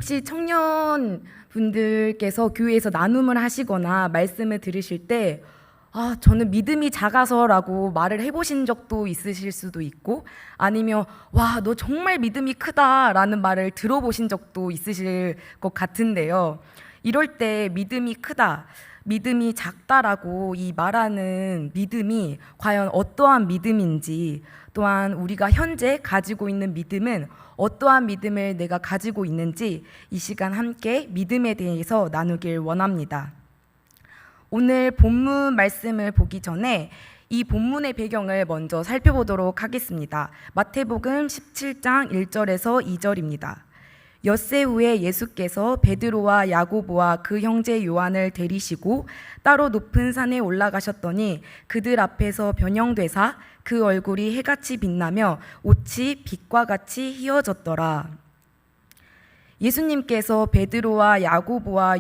혹시 청년 분들께서 교회에서 나눔을 하시거나 말씀을 들으실 때 저는 믿음이 작아서라고 말을 해보신 적도 있으실 수도 있고, 아니면 와, 너 정말 믿음이 크다라는 말을 들어보신 적도 있으실 것 같은데요. 이럴 때 믿음이 크다, 믿음이 작다라고 이 말하는 믿음이 과연 어떠한 믿음인지, 또한 우리가 현재 가지고 있는 믿음은 어떠한 믿음을 내가 가지고 있는지 이 시간 함께 믿음에 대해서 나누길 원합니다. 오늘 본문 말씀을 보기 전에 이 본문의 배경을 먼저 살펴보도록 하겠습니다. 마태복음 17장 1절에서 2절입니다. 엿새 후에 예수께서 베드로와 야고보와 그 형제 요한을 데리시고 따로 높은 산에 올라가셨더니 그들 앞에서 변형되사 그 얼굴이 해같이 빛나며 옷이 빛과 같이 휘어졌더라. 예수님께서 베드로와 야고보와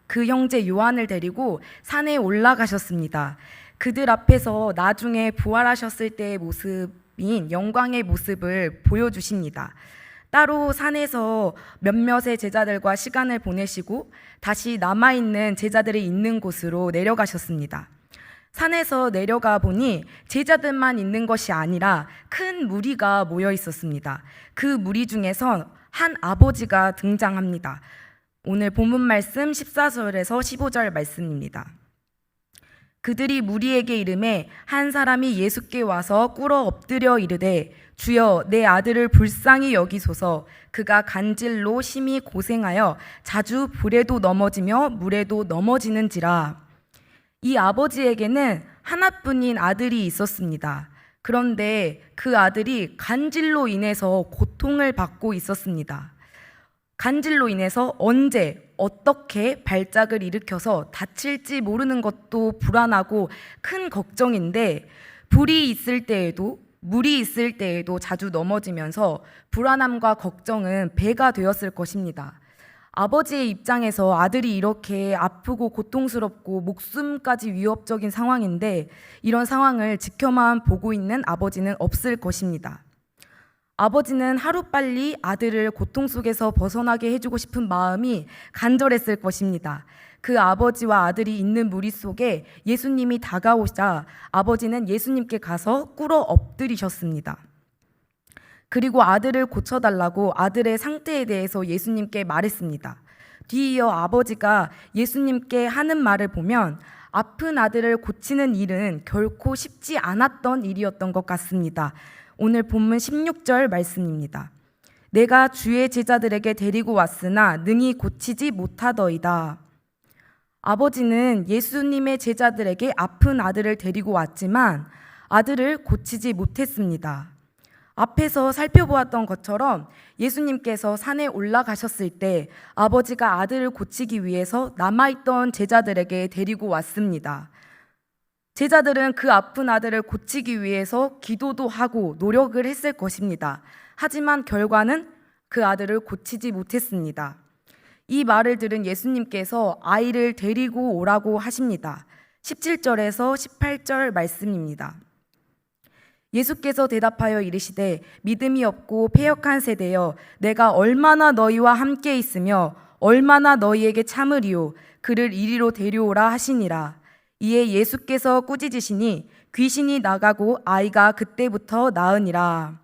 그 형제 요한을 데리고 산에 올라가셨습니다. 그들 앞에서 나중에 부활하셨을 때의 모습인 영광의 모습을 보여주십니다. 따로 산에서 몇몇의 제자들과 시간을 보내시고 다시 남아있는 제자들이 있는 곳으로 내려가셨습니다. 산에서 내려가 보니 제자들만 있는 것이 아니라 큰 무리가 모여 있었습니다. 그 무리 중에서 한 아버지가 등장합니다. 오늘 본문 말씀 14절에서 15절 말씀입니다. 그들이 무리에게 이르매 한 사람이 예수께 와서 꿇어 엎드려 이르되 주여 내 아들을 불쌍히 여기소서. 그가 간질로 심히 고생하여 자주 불에도 넘어지며 물에도 넘어지는지라. 이 아버지에게는 하나뿐인 아들이 있었습니다. 그런데 그 아들이 간질로 인해서 고통을 받고 있었습니다. 간질로 인해서 언제 어떻게 발작을 일으켜서 다칠지 모르는 것도 불안하고 큰 걱정인데, 불이 있을 때에도 물이 있을 때에도 자주 넘어지면서 불안함과 걱정은 배가 되었을 것입니다. 아버지의 입장에서 아들이 이렇게 아프고 고통스럽고 목숨까지 위협적인 상황인데 이런 상황을 지켜만 보고 있는 아버지는 없을 것입니다. 아버지는 하루빨리 아들을 고통 속에서 벗어나게 해주고 싶은 마음이 간절했을 것입니다. 그 아버지와 아들이 있는 무리 속에 예수님이 다가오자 아버지는 예수님께 가서 꿇어 엎드리셨습니다. 그리고 아들을 고쳐달라고 아들의 상태에 대해서 예수님께 말했습니다. 뒤이어 아버지가 예수님께 하는 말을 보면 아픈 아들을 고치는 일은 결코 쉽지 않았던 일이었던 것 같습니다. 오늘 본문 16절 말씀입니다. 내가 주의 제자들에게 데리고 왔으나 능히 고치지 못하더이다. 아버지는 예수님의 제자들에게 아픈 아들을 데리고 왔지만 아들을 고치지 못했습니다. 앞에서 살펴보았던 것처럼 예수님께서 산에 올라가셨을 때 아버지가 아들을 고치기 위해서 남아있던 제자들에게 데리고 왔습니다. 제자들은 그 아픈 아들을 고치기 위해서 기도도 하고 노력을 했을 것입니다. 하지만 결과는 그 아들을 고치지 못했습니다. 이 말을 들은 예수님께서 아이를 데리고 오라고 하십니다. 17절에서 18절 말씀입니다. 예수께서 대답하여 이르시되 믿음이 없고 패역한 세대여, 내가 얼마나 너희와 함께 있으며 얼마나 너희에게 참으리요. 그를 이리로 데려오라 하시니라. 이에 예수께서 꾸짖으시니 귀신이 나가고 아이가 그때부터 나으니라.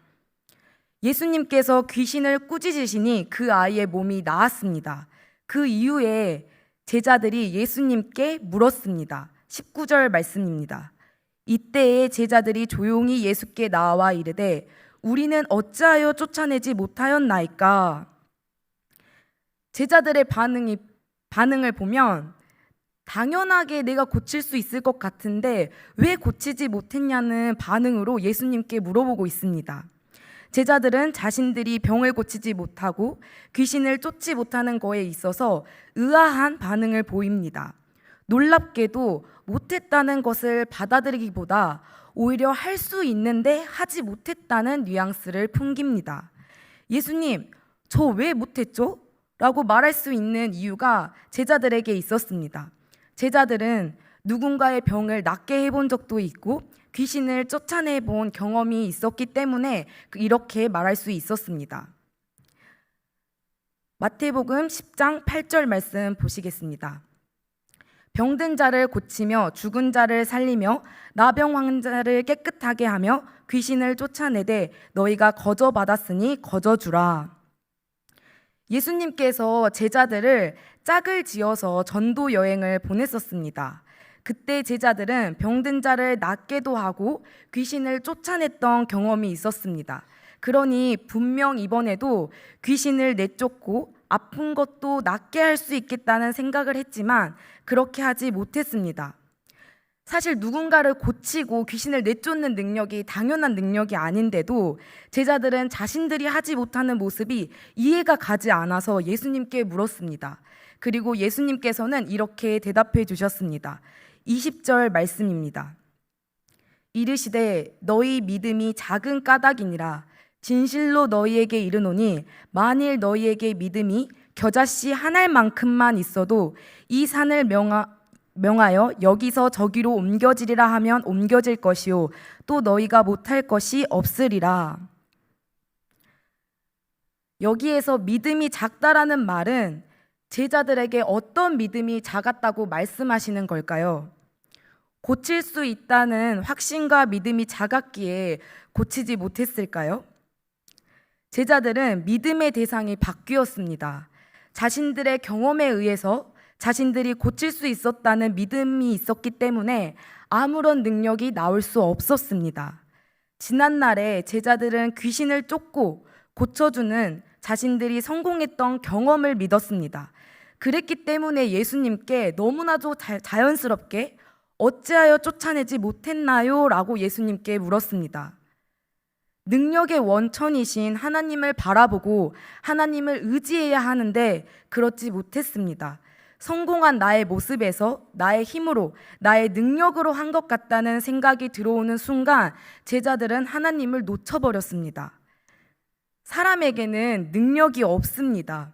예수님께서 귀신을 꾸짖으시니 그 아이의 몸이 나았습니다. 그 이후에 제자들이 예수님께 물었습니다. 19절 말씀입니다. 이때에 제자들이 조용히 예수께 나와 이르되 우리는 어찌하여 쫓아내지 못하였나이까. 제자들의 반응을 보면 당연하게 내가 고칠 수 있을 것 같은데 왜 고치지 못했냐는 반응으로 예수님께 물어보고 있습니다. 제자들은 자신들이 병을 고치지 못하고 귀신을 쫓지 못하는 거에 있어서 의아한 반응을 보입니다. 놀랍게도 못했다는 것을 받아들이기보다 오히려 할 수 있는데 하지 못했다는 뉘앙스를 풍깁니다. 예수님, 저 왜 못했죠? 라고 말할 수 있는 이유가 제자들에게 있었습니다. 제자들은 누군가의 병을 낫게 해본 적도 있고 귀신을 쫓아내본 경험이 있었기 때문에 이렇게 말할 수 있었습니다. 마태복음 10장 8절 말씀 보시겠습니다. 병든 자를 고치며 죽은 자를 살리며 나병 환자를 깨끗하게 하며 귀신을 쫓아내되 너희가 거저 받았으니 거저 주라. 예수님께서 제자들을 짝을 지어서 전도 여행을 보냈었습니다. 그때 제자들은 병든 자를 낫게도 하고 귀신을 쫓아냈던 경험이 있었습니다. 그러니 분명 이번에도 귀신을 내쫓고 아픈 것도 낫게 할 수 있겠다는 생각을 했지만 그렇게 하지 못했습니다. 사실 누군가를 고치고 귀신을 내쫓는 능력이 당연한 능력이 아닌데도 제자들은 자신들이 하지 못하는 모습이 이해가 가지 않아서 예수님께 물었습니다. 그리고 예수님께서는 이렇게 대답해 주셨습니다. 20절 말씀입니다. 이르시되 너희 믿음이 작은 까닭이니라. 진실로 너희에게 이르노니 만일 너희에게 믿음이 겨자씨 한 알만큼만 있어도 이 산을 명하여 여기서 저기로 옮겨지리라 하면 옮겨질 것이요 또 너희가 못할 것이 없으리라. 여기에서 믿음이 작다라는 말은 제자들에게 어떤 믿음이 작았다고 말씀하시는 걸까요? 고칠 수 있다는 확신과 믿음이 작았기에 고치지 못했을까요? 제자들은 믿음의 대상이 바뀌었습니다. 자신들의 경험에 의해서 자신들이 고칠 수 있었다는 믿음이 있었기 때문에 아무런 능력이 나올 수 없었습니다. 지난날에 제자들은 귀신을 쫓고 고쳐주는 자신들이 성공했던 경험을 믿었습니다. 그랬기 때문에 예수님께 너무나도 자연스럽게 어찌하여 쫓아내지 못했나요? 라고 예수님께 물었습니다. 능력의 원천이신 하나님을 바라보고 하나님을 의지해야 하는데 그렇지 못했습니다. 성공한 나의 모습에서 나의 힘으로 나의 능력으로 한 것 같다는 생각이 들어오는 순간 제자들은 하나님을 놓쳐버렸습니다. 사람에게는 능력이 없습니다.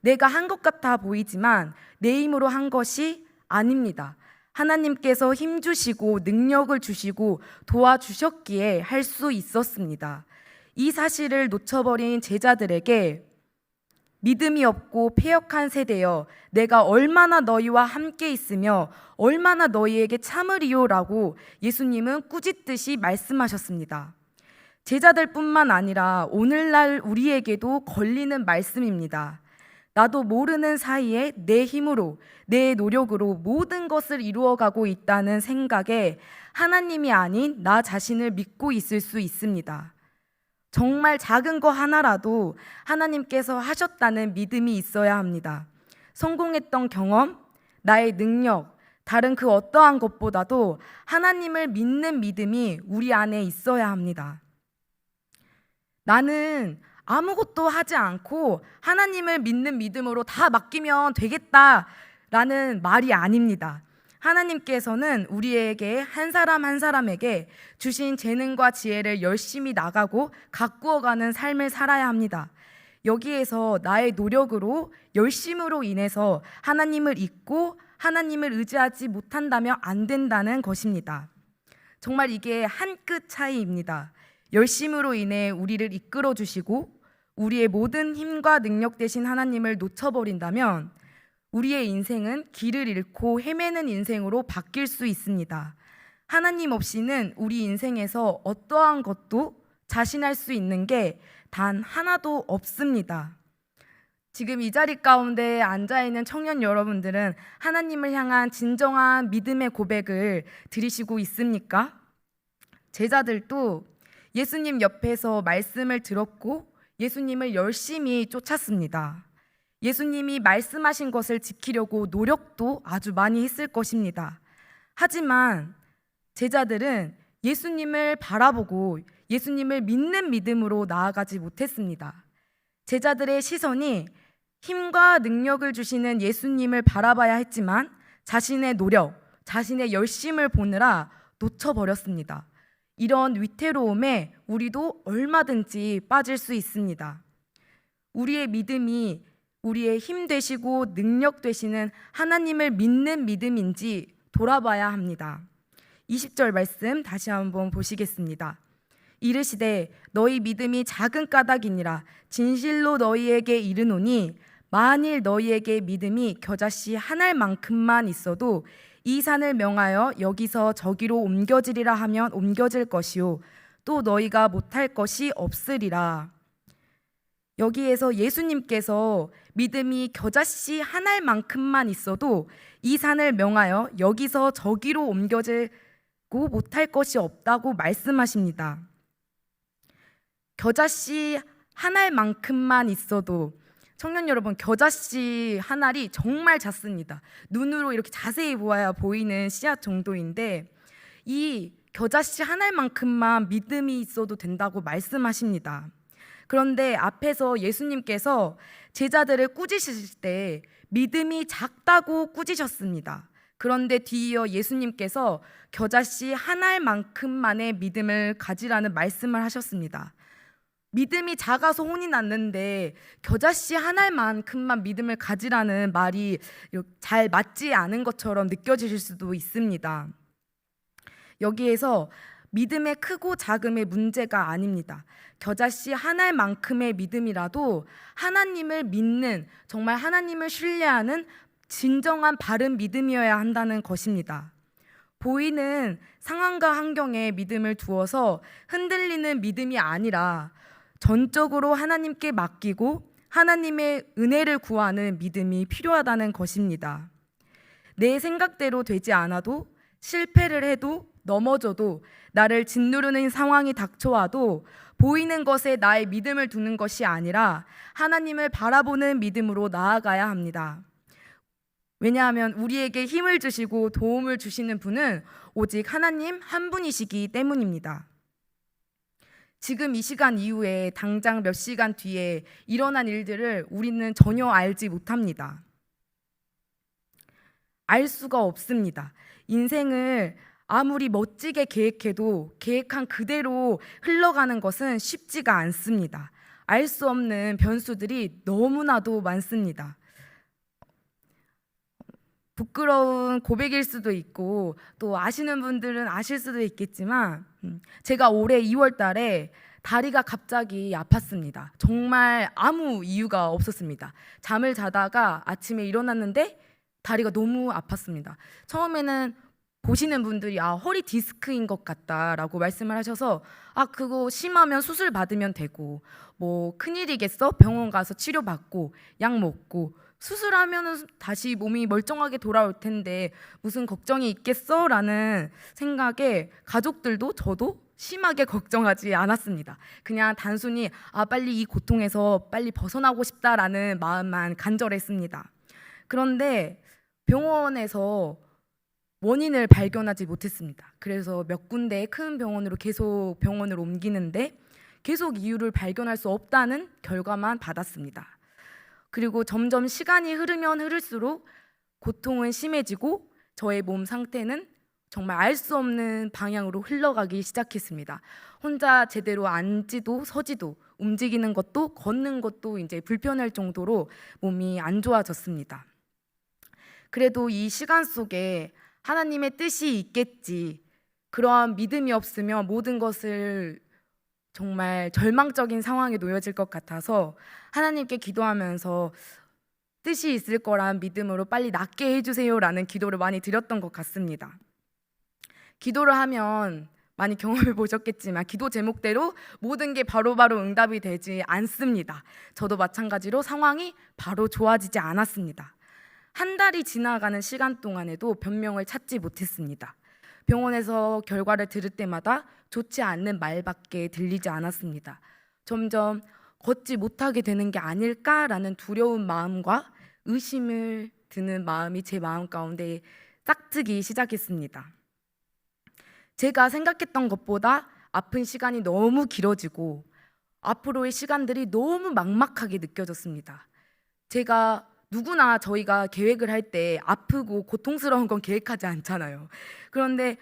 내가 한 것 같아 보이지만 내 힘으로 한 것이 아닙니다. 하나님께서 힘 주시고 능력을 주시고 도와주셨기에 할 수 있었습니다. 이 사실을 놓쳐버린 제자들에게 믿음이 없고 패역한 세대여 내가 얼마나 너희와 함께 있으며 얼마나 너희에게 참으리요라고 예수님은 꾸짖듯이 말씀하셨습니다. 제자들뿐만 아니라 오늘날 우리에게도 걸리는 말씀입니다. 나도 모르는 사이에 내 힘으로 내 노력으로 모든 것을 이루어가고 있다는 생각에 하나님이 아닌 나 자신을 믿고 있을 수 있습니다. 정말 작은 거 하나라도 하나님께서 하셨다는 믿음이 있어야 합니다. 성공했던 경험, 나의 능력, 다른 그 어떠한 것보다도 하나님을 믿는 믿음이 우리 안에 있어야 합니다. 나는 아무것도 하지 않고 하나님을 믿는 믿음으로 다 맡기면 되겠다라는 말이 아닙니다. 하나님께서는 우리에게 한 사람 한 사람에게 주신 재능과 지혜를 열심히 나가고 가꾸어가는 삶을 살아야 합니다. 여기에서 나의 노력으로 열심으로 인해서 하나님을 잊고 하나님을 의지하지 못한다면 안 된다는 것입니다. 정말 이게 한 끗 차이입니다. 열심으로 인해 우리를 이끌어 주시고 우리의 모든 힘과 능력 대신 하나님을 놓쳐버린다면 우리의 인생은 길을 잃고 헤매는 인생으로 바뀔 수 있습니다. 하나님 없이는 우리 인생에서 어떠한 것도 자신할 수 있는 게 단 하나도 없습니다. 지금 이 자리 가운데 앉아있는 청년 여러분들은 하나님을 향한 진정한 믿음의 고백을 드리시고 있습니까? 제자들도 예수님 옆에서 말씀을 들었고 예수님을 열심히 쫓았습니다. 예수님이 말씀하신 것을 지키려고 노력도 아주 많이 했을 것입니다. 하지만 제자들은 예수님을 바라보고 예수님을 믿는 믿음으로 나아가지 못했습니다. 제자들의 시선이 힘과 능력을 주시는 예수님을 바라봐야 했지만 자신의 노력, 자신의 열심을 보느라 놓쳐버렸습니다. 이런 위태로움에 우리도 얼마든지 빠질 수 있습니다. 우리의 믿음이 우리의 힘 되시고 능력 되시는 하나님을 믿는 믿음인지 돌아봐야 합니다. 20절 말씀 다시 한번 보시겠습니다. 이르시되 너희 믿음이 작은 까닭이니라. 진실로 너희에게 이르노니 만일 너희에게 믿음이 겨자씨 한 알만큼만 있어도 이 산을 명하여 여기서 저기로 옮겨지리라 하면 옮겨질 것이요 또 너희가 못할 것이 없으리라. 여기에서 예수님께서 믿음이 겨자씨 한 알만큼만 있어도 이 산을 명하여 여기서 저기로 옮겨지고 못할 것이 없다고 말씀하십니다. 겨자씨 한 알만큼만 있어도, 청년 여러분, 겨자씨 한 알이 정말 작습니다. 눈으로 이렇게 자세히 보아야 보이는 씨앗 정도인데 이 겨자씨 한 알만큼만 믿음이 있어도 된다고 말씀하십니다. 그런데 앞에서 예수님께서 제자들을 꾸짖으실 때 믿음이 작다고 꾸짖으셨습니다. 그런데 뒤이어 예수님께서 겨자씨 한 알만큼만의 믿음을 가지라는 말씀을 하셨습니다. 믿음이 작아서 혼이 났는데 겨자씨 한 알만큼만 믿음을 가지라는 말이 잘 맞지 않은 것처럼 느껴지실 수도 있습니다. 여기에서 믿음의 크고 작음의 문제가 아닙니다. 겨자씨 한 알만큼의 믿음이라도 하나님을 믿는, 정말 하나님을 신뢰하는 진정한 바른 믿음이어야 한다는 것입니다. 보이는 상황과 환경에 믿음을 두어서 흔들리는 믿음이 아니라 전적으로 하나님께 맡기고 하나님의 은혜를 구하는 믿음이 필요하다는 것입니다. 내 생각대로 되지 않아도, 실패를 해도, 넘어져도, 나를 짓누르는 상황이 닥쳐와도 보이는 것에 나의 믿음을 두는 것이 아니라 하나님을 바라보는 믿음으로 나아가야 합니다. 왜냐하면 우리에게 힘을 주시고 도움을 주시는 분은 오직 하나님 한 분이시기 때문입니다. 지금 이 시간 이후에 당장 몇 시간 뒤에 일어난 일들을 우리는 전혀 알지 못합니다. 알 수가 없습니다. 인생을 아무리 멋지게 계획해도 계획한 그대로 흘러가는 것은 쉽지가 않습니다. 알 수 없는 변수들이 너무나도 많습니다. 부끄러운 고백일 수도 있고 또 아시는 분들은 아실 수도 있겠지만 제가 올해 2월 달에 다리가 갑자기 아팠습니다. 정말 아무 이유가 없었습니다. 잠을 자다가 아침에 일어났는데 다리가 너무 아팠습니다. 처음에는 보시는 분들이 허리 디스크인 것 같다라고 말씀을 하셔서 그거 심하면 수술 받으면 되고 뭐 큰일이겠어? 병원 가서 치료받고 약 먹고 수술하면은 다시 몸이 멀쩡하게 돌아올 텐데 무슨 걱정이 있겠어? 라는 생각에 가족들도 저도 심하게 걱정하지 않았습니다. 그냥 단순히 빨리 이 고통에서 빨리 벗어나고 싶다라는 마음만 간절했습니다. 그런데 병원에서 원인을 발견하지 못했습니다. 그래서 몇 군데의 큰 병원으로 계속 병원을 옮기는데 계속 이유를 발견할 수 없다는 결과만 받았습니다. 그리고 점점 시간이 흐르면 흐를수록 고통은 심해지고 저의 몸 상태는 정말 알 수 없는 방향으로 흘러가기 시작했습니다. 혼자 제대로 앉지도 서지도 움직이는 것도 걷는 것도 이제 불편할 정도로 몸이 안 좋아졌습니다. 그래도 이 시간 속에 하나님의 뜻이 있겠지, 그러한 믿음이 없으면 모든 것을 정말 절망적인 상황에 놓여질 것 같아서 하나님께 기도하면서 뜻이 있을 거란 믿음으로 빨리 낫게 해주세요라는 기도를 많이 드렸던 것 같습니다. 기도를 하면 많이 경험해 보셨겠지만 기도 제목대로 모든 게 바로바로 응답이 되지 않습니다. 저도 마찬가지로 상황이 바로 좋아지지 않았습니다. 한 달이 지나가는 시간 동안에도 변명을 찾지 못했습니다. 병원에서 결과를 들을 때마다 좋지 않는 말밖에 들리지 않았습니다. 점점 걷지 못하게 되는 게 아닐까라는 두려운 마음과 의심을 드는 마음이 제 마음 가운데 싹트기 시작했습니다. 제가 생각했던 것보다 아픈 시간이 너무 길어지고 앞으로의 시간들이 너무 막막하게 느껴졌습니다. 누구나 저희가 계획을 할 때 아프고 고통스러운 건 계획하지 않잖아요. 그런데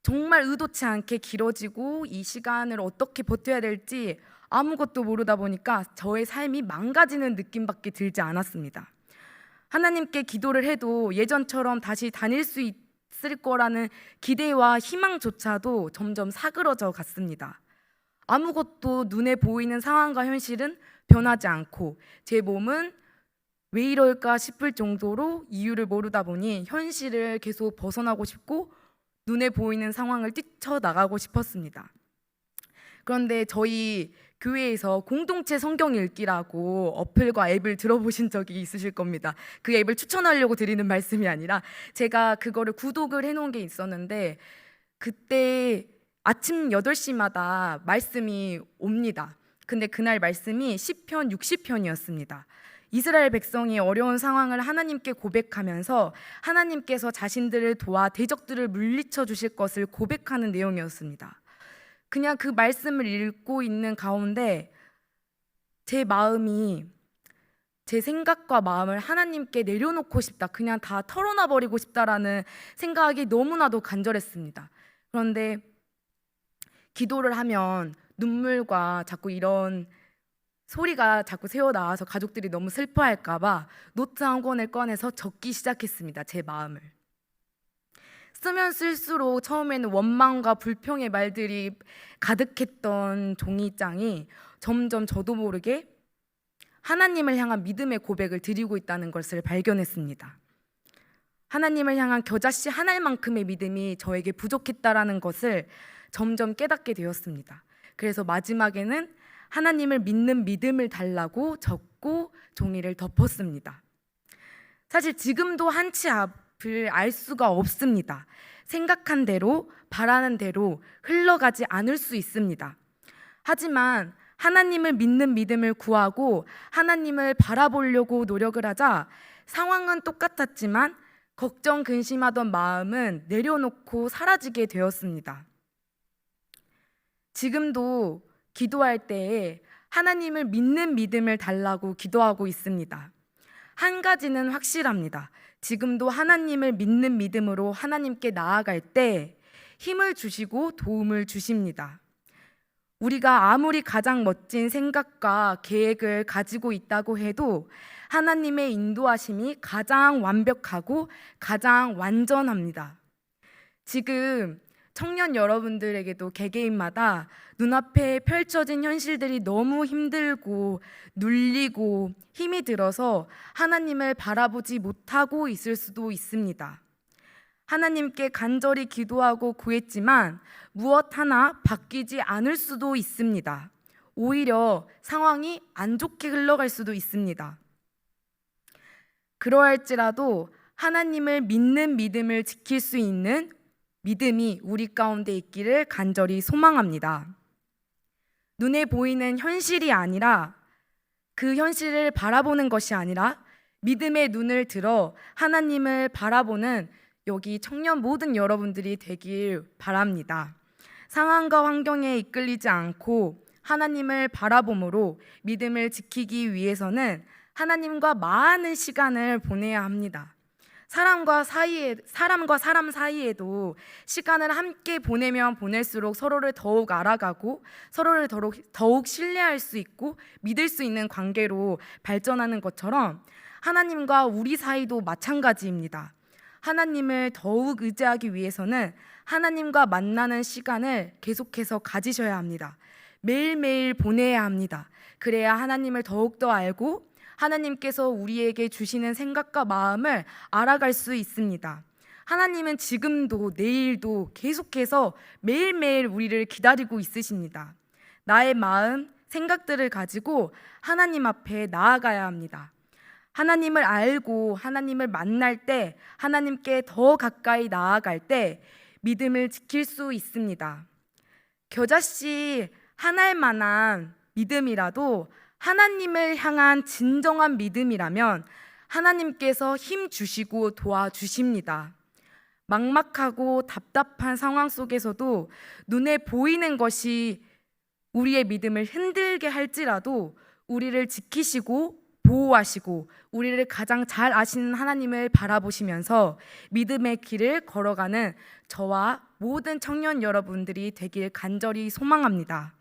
정말 의도치 않게 길어지고 이 시간을 어떻게 버텨야 될지 아무것도 모르다 보니까 저의 삶이 망가지는 느낌밖에 들지 않았습니다. 하나님께 기도를 해도 예전처럼 다시 다닐 수 있을 거라는 기대와 희망조차도 점점 사그러져 갔습니다. 아무것도 눈에 보이는 상황과 현실은 변하지 않고 제 몸은 왜 이럴까 싶을 정도로 이유를 모르다 보니 현실을 계속 벗어나고 싶고 눈에 보이는 상황을 뛰쳐나가고 싶었습니다. 그런데 저희 교회에서 공동체 성경 읽기라고 어플과 앱을 들어보신 적이 있으실 겁니다. 그 앱을 추천하려고 드리는 말씀이 아니라 제가 그거를 구독을 해놓은 게 있었는데 그때 아침 8시마다 말씀이 옵니다. 근데 그날 말씀이 시편 60편이었습니다. 이스라엘 백성이 어려운 상황을 하나님께 고백하면서 하나님께서 자신들을 도와 대적들을 물리쳐 주실 것을 고백하는 내용이었습니다. 그냥 그 말씀을 읽고 있는 가운데 제 마음이, 제 생각과 마음을 하나님께 내려놓고 싶다, 그냥 다 털어놔 버리고 싶다라는 생각이 너무나도 간절했습니다. 그런데 기도를 하면 눈물과 자꾸 이런 소리가 자꾸 새어나와서 가족들이 너무 슬퍼할까 봐 노트 한 권을 꺼내서 적기 시작했습니다. 제 마음을. 쓰면 쓸수록 처음에는 원망과 불평의 말들이 가득했던 종이장이 점점 저도 모르게 하나님을 향한 믿음의 고백을 드리고 있다는 것을 발견했습니다. 하나님을 향한 겨자씨 한 알만큼의 믿음이 저에게 부족했다라는 것을 점점 깨닫게 되었습니다. 그래서 마지막에는 하나님을 믿는 믿음을 달라고 적고 종이를 덮었습니다. 사실 지금도 한치 앞을 알 수가 없습니다. 생각한 대로, 바라는 대로 흘러가지 않을 수 있습니다. 하지만 하나님을 믿는 믿음을 구하고 하나님을 바라보려고 노력을 하자 상황은 똑같았지만 걱정, 근심하던 마음은 내려놓고 사라지게 되었습니다. 지금도 기도할 때에 하나님을 믿는 믿음을 달라고 기도하고 있습니다. 한 가지는 확실합니다. 지금도 하나님을 믿는 믿음으로 하나님께 나아갈 때 힘을 주시고 도움을 주십니다. 우리가 아무리 가장 멋진 생각과 계획을 가지고 있다고 해도 하나님의 인도하심이 가장 완벽하고 가장 완전합니다. 지금 청년 여러분들에게도 개개인마다 눈앞에 펼쳐진 현실들이 너무 힘들고 눌리고 힘이 들어서 하나님을 바라보지 못하고 있을 수도 있습니다. 하나님께 간절히 기도하고 구했지만 무엇 하나 바뀌지 않을 수도 있습니다. 오히려 상황이 안 좋게 흘러갈 수도 있습니다. 그러할지라도 하나님을 믿는 믿음을 지킬 수 있는 믿음이 우리 가운데 있기를 간절히 소망합니다. 눈에 보이는 현실이 아니라 그 현실을 바라보는 것이 아니라 믿음의 눈을 들어 하나님을 바라보는 여기 청년 모든 여러분들이 되길 바랍니다. 상황과 환경에 이끌리지 않고 하나님을 바라봄으로 믿음을 지키기 위해서는 하나님과 많은 시간을 보내야 합니다. 사람과 사람 사이에도 시간을 함께 보내면 보낼수록 서로를 더욱 알아가고 서로를 더욱 신뢰할 수 있고 믿을 수 있는 관계로 발전하는 것처럼 하나님과 우리 사이도 마찬가지입니다. 하나님을 더욱 의지하기 위해서는 하나님과 만나는 시간을 계속해서 가지셔야 합니다. 매일매일 보내야 합니다. 그래야 하나님을 더욱더 알고 하나님께서 우리에게 주시는 생각과 마음을 알아갈 수 있습니다. 하나님은 지금도 내일도 계속해서 매일매일 우리를 기다리고 있으십니다. 나의 마음, 생각들을 가지고 하나님 앞에 나아가야 합니다. 하나님을 알고 하나님을 만날 때, 하나님께 더 가까이 나아갈 때 믿음을 지킬 수 있습니다. 겨자씨 한 알만한 믿음이라도 하나님을 향한 진정한 믿음이라면 하나님께서 힘 주시고 도와주십니다. 막막하고 답답한 상황 속에서도 눈에 보이는 것이 우리의 믿음을 흔들게 할지라도 우리를 지키시고 보호하시고 우리를 가장 잘 아시는 하나님을 바라보시면서 믿음의 길을 걸어가는 저와 모든 청년 여러분들이 되길 간절히 소망합니다.